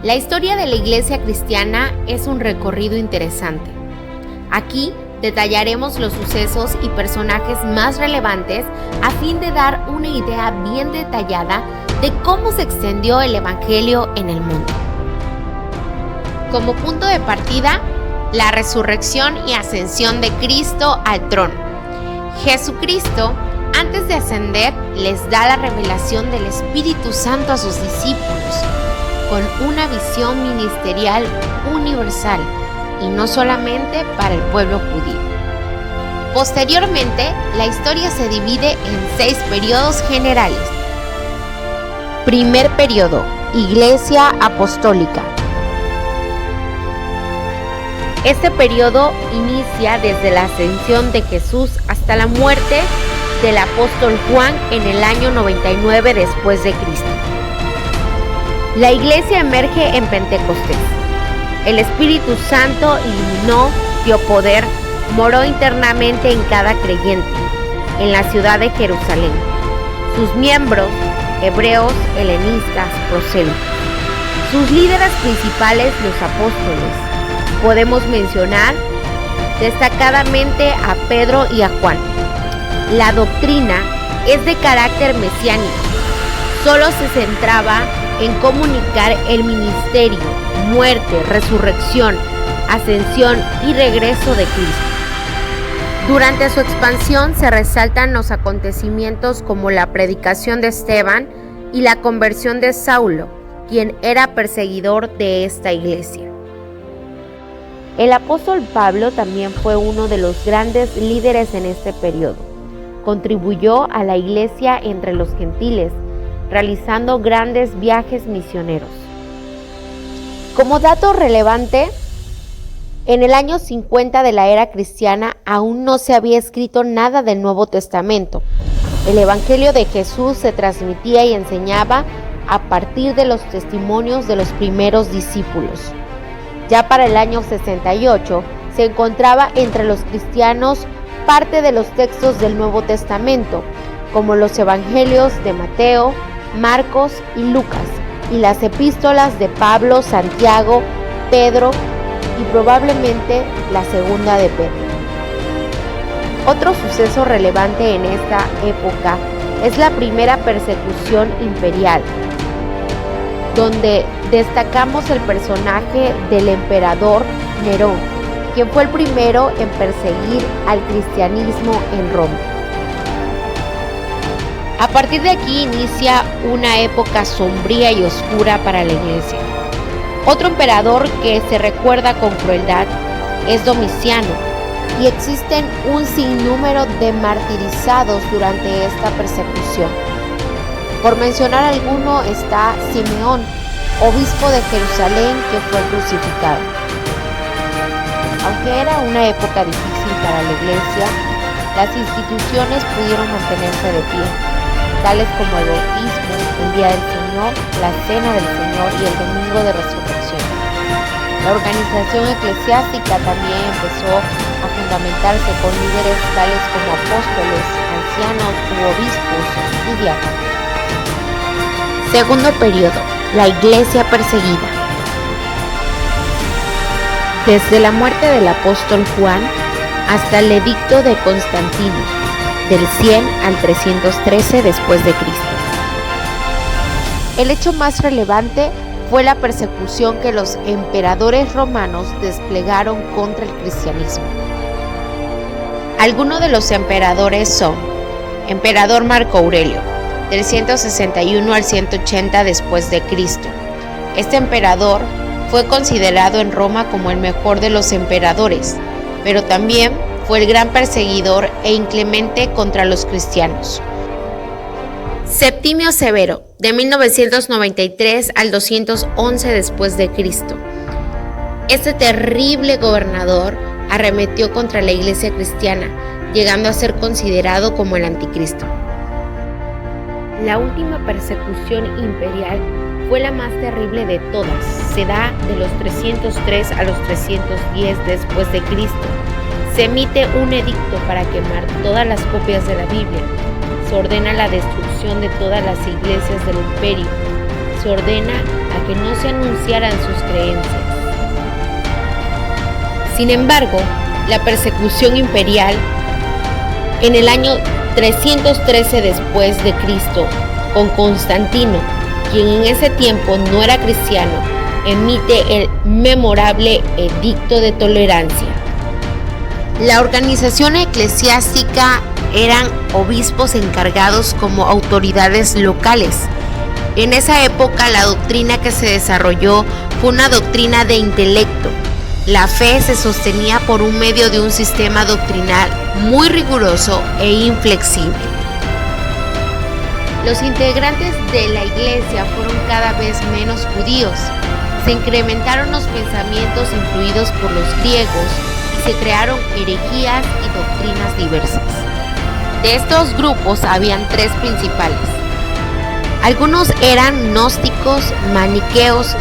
La historia de la iglesia cristiana es un recorrido interesante. Aquí detallaremos los sucesos y personajes más relevantes a fin de dar una idea bien detallada de cómo se extendió el evangelio en el mundo. Como punto de partida, la resurrección y ascensión de Cristo al trono. Jesucristo, antes de ascender, les da la revelación del Espíritu Santo a sus discípulos, con una visión ministerial universal y no solamente para el pueblo judío. Posteriormente, la historia se divide en 6 periodos generales. Primer periodo: Iglesia Apostólica. Este periodo inicia desde la ascensión de Jesús hasta la muerte del apóstol Juan en el año 99 después de Cristo. La iglesia emerge en Pentecostés. El Espíritu Santo iluminó, dio poder, moró internamente en cada creyente, en la ciudad de Jerusalén. Sus miembros, hebreos, helenistas, prosélitos. Sus líderes principales, los apóstoles. Podemos mencionar destacadamente a Pedro y a Juan. La doctrina es de carácter mesiánico. Solo se centraba en comunicar el ministerio, muerte, resurrección, ascensión y regreso de Cristo. Durante su expansión se resaltan los acontecimientos como la predicación de Esteban y la conversión de Saulo, quien era perseguidor de esta iglesia. El apóstol Pablo también fue uno de los grandes líderes en este periodo. Contribuyó a la iglesia entre los gentiles, realizando grandes viajes misioneros. Como dato relevante, en el año 50 de la era cristiana aún no se había escrito nada del Nuevo Testamento. El Evangelio de Jesús se transmitía y enseñaba a partir de los testimonios de los primeros discípulos. Ya para el año 68 se encontraba entre los cristianos parte de los textos del Nuevo Testamento, como los evangelios de Mateo, Marcos y Lucas, y las epístolas de Pablo, Santiago, Pedro y probablemente la segunda de Pedro. Otro suceso relevante en esta época es la primera persecución imperial, donde destacamos el personaje del emperador Nerón, quien fue el primero en perseguir al cristianismo en Roma. A partir de aquí inicia una época sombría y oscura para la iglesia. Otro emperador que se recuerda con crueldad es Domiciano, y existen un sinnúmero de martirizados durante esta persecución. Por mencionar alguno está Simeón, obispo de Jerusalén, que fue crucificado. Aunque era una época difícil para la iglesia, las instituciones pudieron mantenerse de pie, tales como el bautismo, el Día del Señor, la Cena del Señor y el Domingo de Resurrección. La organización eclesiástica también empezó a fundamentarse con líderes tales como apóstoles, ancianos u obispos y diáconos. Segundo periodo: la iglesia perseguida. Desde la muerte del apóstol Juan hasta el edicto de Constantino, del 100 al 313 después de Cristo. El hecho más relevante fue la persecución que los emperadores romanos desplegaron contra el cristianismo. Algunos de los emperadores son: Emperador Marco Aurelio, del 161 al 180 después de Cristo. Este emperador fue considerado en Roma como el mejor de los emperadores, pero también fue el gran perseguidor e inclemente contra los cristianos. Septimio Severo, de 1993 al 211 después de Cristo. Este terrible gobernador arremetió contra la iglesia cristiana, llegando a ser considerado como el anticristo. La última persecución imperial fue la más terrible de todas. Se da de los 303 a los 310 después de Cristo. Se emite un edicto para quemar todas las copias de la Biblia. Se ordena la destrucción de todas las iglesias del imperio. Se ordena a que no se anunciaran sus creencias. Sin embargo, la persecución imperial en el año 313 después de Cristo, con Constantino, quien en ese tiempo no era cristiano, emite el memorable Edicto de Tolerancia. La organización eclesiástica eran obispos encargados como autoridades locales. En esa época la doctrina que se desarrolló fue una doctrina de intelecto. La fe se sostenía por un medio de un sistema doctrinal muy riguroso e inflexible. Los integrantes de la iglesia fueron cada vez menos judíos. Se incrementaron los pensamientos influidos por los griegos y se crearon herejías y doctrinas diversas. De estos grupos habían tres principales. Algunos eran gnósticos, maniqueos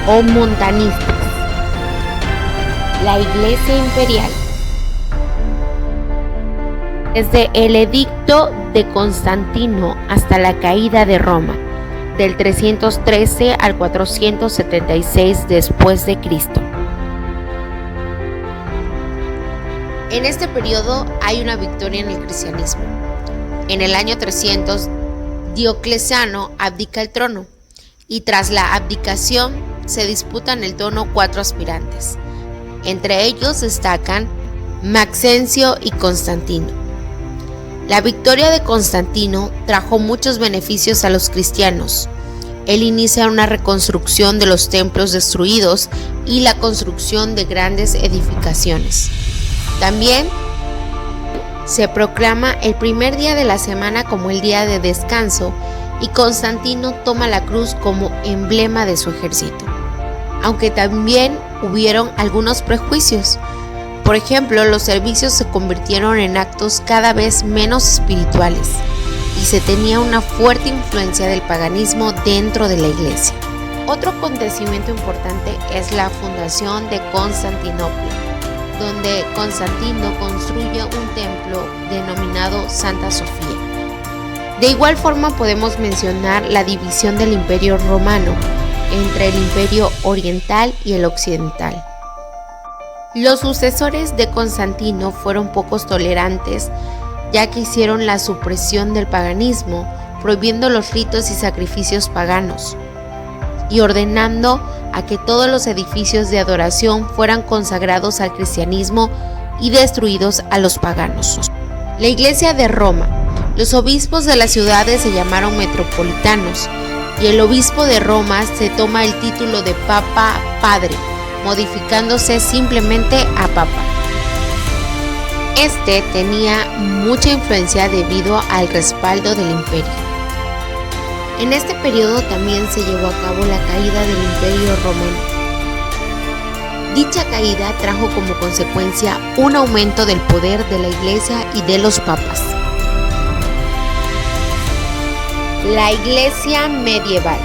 o montanistas. La Iglesia Imperial. Desde el Edicto de Constantino hasta la caída de Roma, del 313 al 476 después de Cristo. En este periodo hay una victoria en el cristianismo. En el año 300, Diocleciano abdica el trono y tras la abdicación se disputan el trono 4 aspirantes. Entre ellos destacan Maxencio y Constantino. La victoria de Constantino trajo muchos beneficios a los cristianos. Él inicia una reconstrucción de los templos destruidos y la construcción de grandes edificaciones. También se proclama el primer día de la semana como el día de descanso y Constantino toma la cruz como emblema de su ejército. Aunque también hubieron algunos prejuicios. Por ejemplo, los servicios se convirtieron en actos cada vez menos espirituales y se tenía una fuerte influencia del paganismo dentro de la iglesia. Otro acontecimiento importante es la fundación de Constantinopla, donde Constantino construye un templo denominado Santa Sofía. De igual forma podemos mencionar la división del Imperio Romano entre el Imperio Oriental y el Occidental. Los sucesores de Constantino fueron pocos tolerantes, ya que hicieron la supresión del paganismo, prohibiendo los ritos y sacrificios paganos, y ordenando a que todos los edificios de adoración fueran consagrados al cristianismo y destruidos a los paganos. La Iglesia de Roma. Los obispos de las ciudades se llamaron metropolitanos, y el obispo de Roma se toma el título de Papa Padre, modificándose simplemente a Papa. Este tenía mucha influencia debido al respaldo del imperio. En este periodo también se llevó a cabo la caída del Imperio Romano. Dicha caída trajo como consecuencia un aumento del poder de la Iglesia y de los papas. La Iglesia medieval.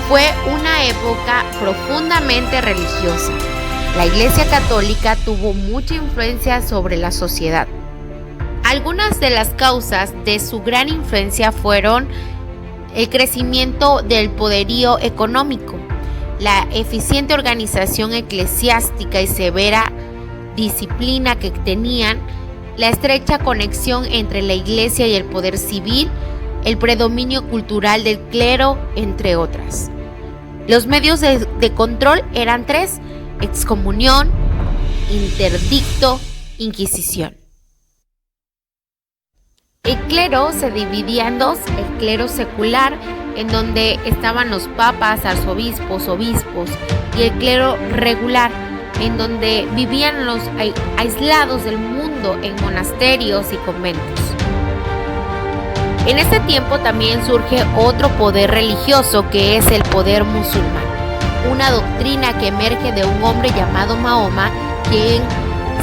Fue una época profundamente religiosa. La Iglesia católica tuvo mucha influencia sobre la sociedad. Algunas de las causas de su gran influencia fueron el crecimiento del poderío económico, la eficiente organización eclesiástica y severa disciplina que tenían, la estrecha conexión entre la Iglesia y el poder civil, el predominio cultural del clero, entre otras. Los medios de control eran tres: excomunión, interdicto, inquisición. El clero se dividía en dos: el clero secular, en donde estaban los papas, arzobispos, obispos, y el clero regular, en donde vivían los aislados del mundo en monasterios y conventos. En este tiempo también surge otro poder religioso, que es el poder musulmán, una doctrina que emerge de un hombre llamado Mahoma, quien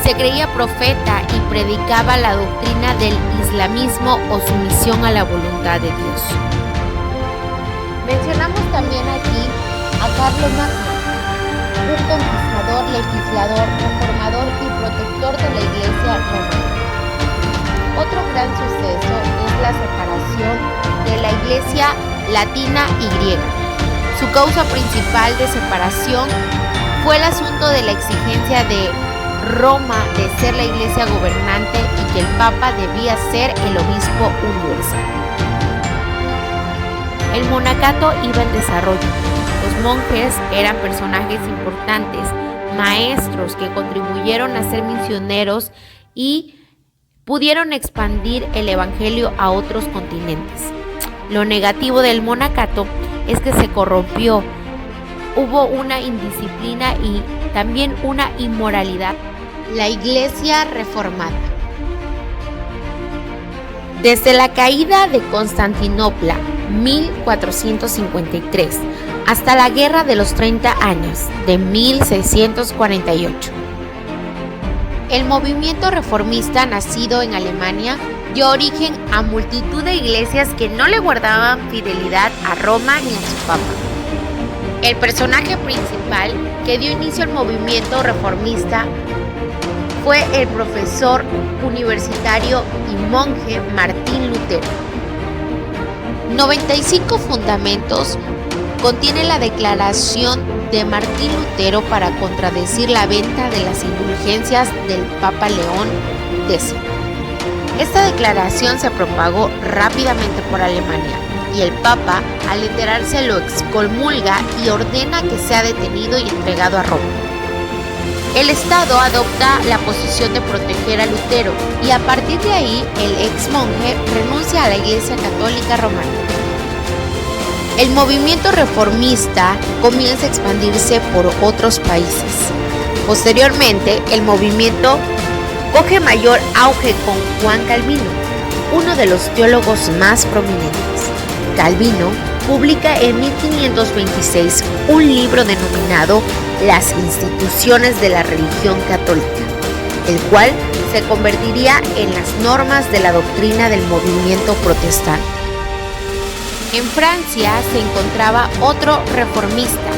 se creía profeta y predicaba la doctrina del islamismo o sumisión a la voluntad de Dios. Mencionamos también aquí a Carlos Magno, un conquistador, legislador, reformador y protector de la Iglesia romana. Otro gran suceso es la separación de la Iglesia latina y griega. Su causa principal de separación fue el asunto de la exigencia de Roma de ser la iglesia gobernante y que el Papa debía ser el obispo universal. El monacato iba en desarrollo. Los monjes eran personajes importantes, maestros que contribuyeron a ser misioneros y pudieron expandir el evangelio a otros continentes. Lo negativo del monacato es que se corrompió, hubo una indisciplina y también una inmoralidad. La Iglesia reformada. Desde la caída de Constantinopla, 1453, hasta la Guerra de los 30 años, de 1648. El movimiento reformista nacido en Alemania dio origen a multitud de iglesias que no le guardaban fidelidad a Roma ni a su papa. El personaje principal que dio inicio al movimiento reformista fue el profesor universitario y monje Martín Lutero. 95 fundamentos contiene la declaración de Martín Lutero para contradecir la venta de las indulgencias del Papa León X. Esta declaración se propagó rápidamente por Alemania y el Papa, al enterarse, lo excomulga y ordena que sea detenido y entregado a Roma. El Estado adopta la posición de proteger a Lutero y a partir de ahí el ex monje renuncia a la Iglesia Católica Romana. El movimiento reformista comienza a expandirse por otros países. Posteriormente, el movimiento coge mayor auge con Juan Calvino, uno de los teólogos más prominentes. Calvino publica en 1526 un libro denominado Las instituciones de la religión católica, el cual se convertiría en las normas de la doctrina del movimiento protestante. En Francia se encontraba otro reformista,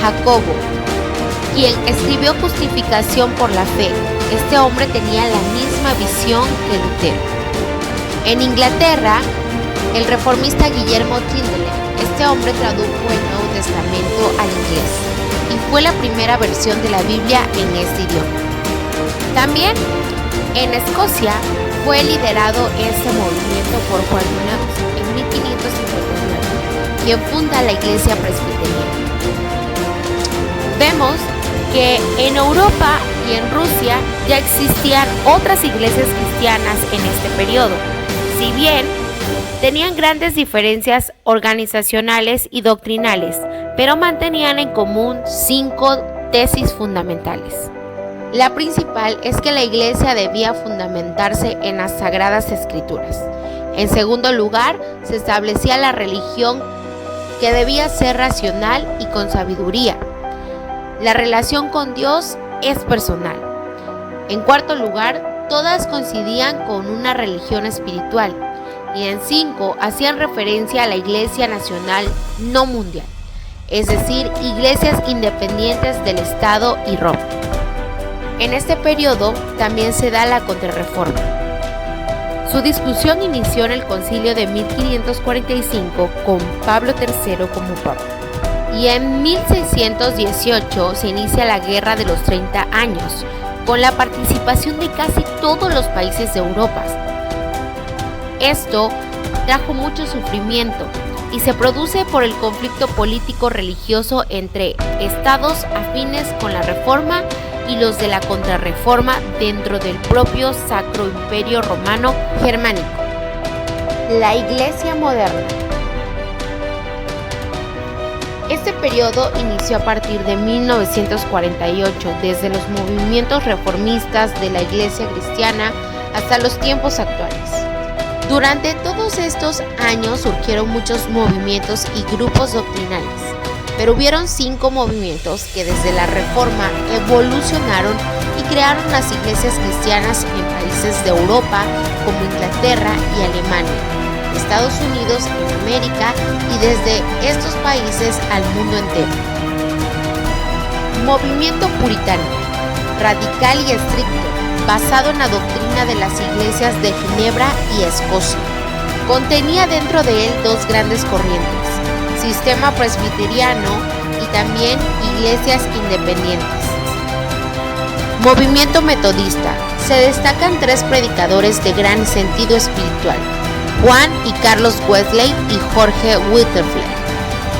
Jacobo, quien escribió Justificación por la Fe. Este hombre tenía la misma visión que Lutero. En Inglaterra, el reformista Guillermo Tyndale, este hombre tradujo el Nuevo Testamento al inglés y fue la primera versión de la Biblia en este idioma. También en Escocia fue liderado este movimiento por Juan Knox en 1559, quien funda la Iglesia Presbiteriana. Vemos que en Europa y en Rusia ya existían otras iglesias cristianas en este periodo, si bien tenían grandes diferencias organizacionales y doctrinales, pero mantenían en común 5 tesis fundamentales. La principal es que la iglesia debía fundamentarse en las Sagradas Escrituras. En segundo lugar, se establecía la religión que debía ser racional y con sabiduría. La relación con Dios es personal. En cuarto lugar, todas coincidían con una religión espiritual. Y en 5 hacían referencia a la Iglesia Nacional no mundial, es decir, iglesias independientes del Estado y Roma. En este periodo también se da la Contrarreforma. Su discusión inició en el Concilio de 1545 con Pablo III como papa. Y en 1618 se inicia la Guerra de los 30 años, con la participación de casi todos los países de Europa. Esto trajo mucho sufrimiento y se produce por el conflicto político-religioso entre estados afines con la Reforma y los de la Contrarreforma dentro del propio Sacro Imperio Romano Germánico. La Iglesia moderna. Este periodo inició a partir de 1948, desde los movimientos reformistas de la Iglesia cristiana hasta los tiempos actuales. Durante todos estos años surgieron muchos movimientos y grupos doctrinales, pero hubieron 5 movimientos que desde la Reforma evolucionaron y crearon las iglesias cristianas en países de Europa como Inglaterra y Alemania, Estados Unidos en América y desde estos países al mundo entero. Movimiento puritano, radical y estricto, basado en la doctrina de las iglesias de Ginebra y Escocia. Contenía dentro de él 2 grandes corrientes, sistema presbiteriano y también iglesias independientes. Movimiento metodista. Se destacan 3 predicadores de gran sentido espiritual: Juan y Carlos Wesley y Jorge Whitefield.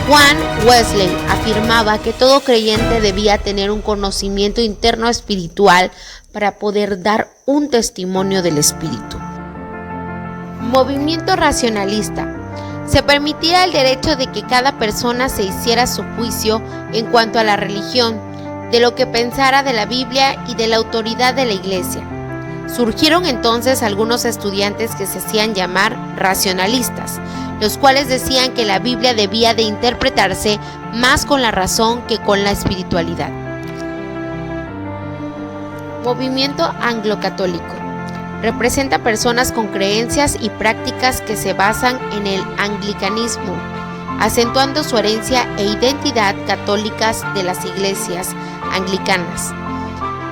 Juan Wesley afirmaba que todo creyente debía tener un conocimiento interno espiritual para poder dar un testimonio del Espíritu. Movimiento racionalista. Se permitía el derecho de que cada persona se hiciera su juicio en cuanto a la religión, de lo que pensara de la Biblia y de la autoridad de la Iglesia. Surgieron entonces algunos estudiantes que se hacían llamar racionalistas, los cuales decían que la Biblia debía de interpretarse más con la razón que con la espiritualidad. Movimiento anglo-católico. Representa personas con creencias y prácticas que se basan en el anglicanismo, acentuando su herencia e identidad católicas de las iglesias anglicanas.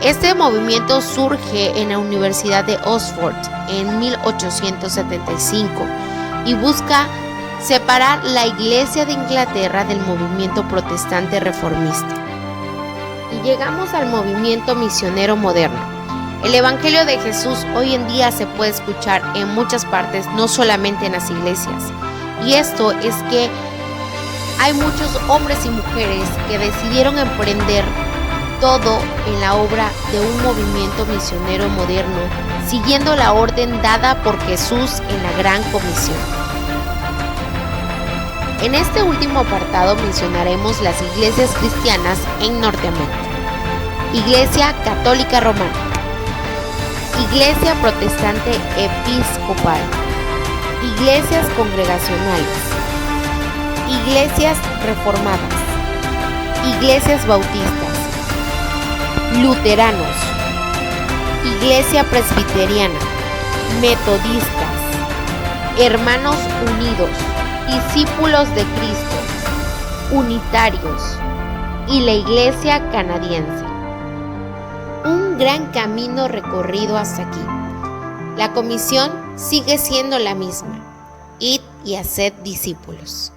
Este movimiento surge en la Universidad de Oxford en 1875 y busca separar la Iglesia de Inglaterra del movimiento protestante reformista. Y llegamos al movimiento misionero moderno. El Evangelio de Jesús hoy en día se puede escuchar en muchas partes, no solamente en las iglesias. Y esto es que hay muchos hombres y mujeres que decidieron emprender todo en la obra de un movimiento misionero moderno, siguiendo la orden dada por Jesús en la Gran Comisión. En este último apartado mencionaremos las iglesias cristianas en Norteamérica. Iglesia Católica Romana, Iglesia Protestante Episcopal, iglesias congregacionales, iglesias reformadas, iglesias bautistas, luteranos, iglesia presbiteriana, metodistas, hermanos unidos, discípulos de Cristo, unitarios y la iglesia canadiense. Un gran camino recorrido hasta aquí. La comisión sigue siendo la misma: id y haced discípulos.